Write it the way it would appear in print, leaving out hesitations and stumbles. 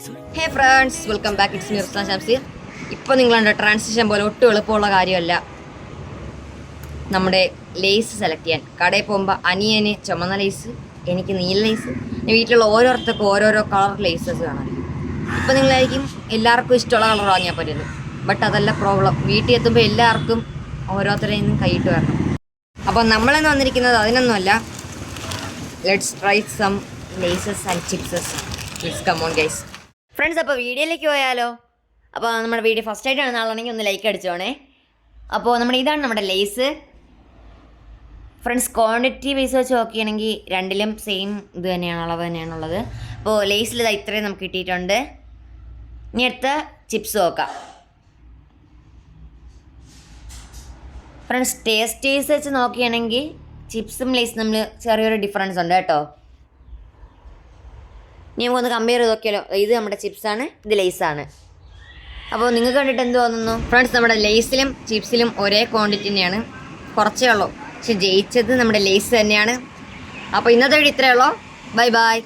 Hey friends, welcome back. It's me Ruslan Shamseer. ഇപ്പോൾ നിങ്ങൾ കണ്ട ട്രാൻസിഷൻ പോലെ ഒട്ടും എളുപ്പമുള്ള കാര്യമല്ല നമ്മുടെ ലേസ് സെലക്ട് ചെയ്യാൻ. കടയിൽ പോകുമ്പോൾ അനിയന് ചുമന്ന ലേസ്, എനിക്ക് നീല ലേസ്, വീട്ടിലുള്ള ഓരോരുത്തർക്കും ഓരോരോ കളർ ലേസസ് കാണാം. ഇപ്പം നിങ്ങളായിരിക്കും എല്ലാവർക്കും ഇഷ്ടമുള്ള കളർ വാങ്ങിയാൽ പറ്റുന്നു. ബട്ട് അതല്ല പ്രോബ്ലം. വീട്ടിൽ എത്തുമ്പോൾ എല്ലാവർക്കും ഓരോരുത്തരെയും കൈയിട്ട് വരണം. അപ്പോൾ നമ്മളെന്ന് വന്നിരിക്കുന്നത് അതിനൊന്നുമല്ല. Let's try some Layses and chipses. Let's come on guys. Friends, അപ്പോൾ വീഡിയോയിലേക്ക് പോയാലോ? അപ്പോൾ നമ്മുടെ വീഡിയോ ഫസ്റ്റ് ആയിട്ടാണ് നാളാണെങ്കിൽ ഒന്ന് ലൈക്ക് അടിച്ചോണേ. അപ്പോൾ ഇതാണ് നമ്മുടെ ലേസ്. ഫ്രണ്ട്സ്, ക്വാണ്ടിറ്റി ബേസ് വെച്ച് നോക്കുകയാണെങ്കിൽ രണ്ടിലും സെയിം ഇത് തന്നെയാണ്, അളവ് തന്നെയാണുള്ളത്. അപ്പോൾ ലേസിൽ ഇത് ഇത്രയും നമുക്ക് കിട്ടിയിട്ടുണ്ട്. ഇനി അടുത്ത ചിപ്സ് നോക്കാം. ഫ്രണ്ട്സ്, ടേസ്റ്റ് വെച്ച് നോക്കുകയാണെങ്കിൽ ചിപ്സും ലേസും നമ്മൾ ചെറിയൊരു ഡിഫറൻസ് ഉണ്ട് കേട്ടോ. ഇനി നമുക്കൊന്ന് കമ്പയർ ചെയ്ത് നോക്കിയാലോ. ഇത് നമ്മുടെ ചിപ്സാണ്, ഇത് ലേസാണ്. അപ്പോൾ നിങ്ങൾക്ക് കണ്ടിട്ട് എന്ത് തോന്നുന്നു? ഫ്രണ്ട്സ്, നമ്മുടെ ലേസിലും ചിപ്സിലും ഒരേ ക്വാണ്ടിറ്റി തന്നെയാണ്, കുറച്ചേ ഉള്ളൂ. പക്ഷെ ജയിച്ചത് നമ്മുടെ ലേസ് തന്നെയാണ്. അപ്പോൾ ഇന്നത്തെ വീഡിയോ ഇത്രയേ ഉള്ളൂ. Bye bye.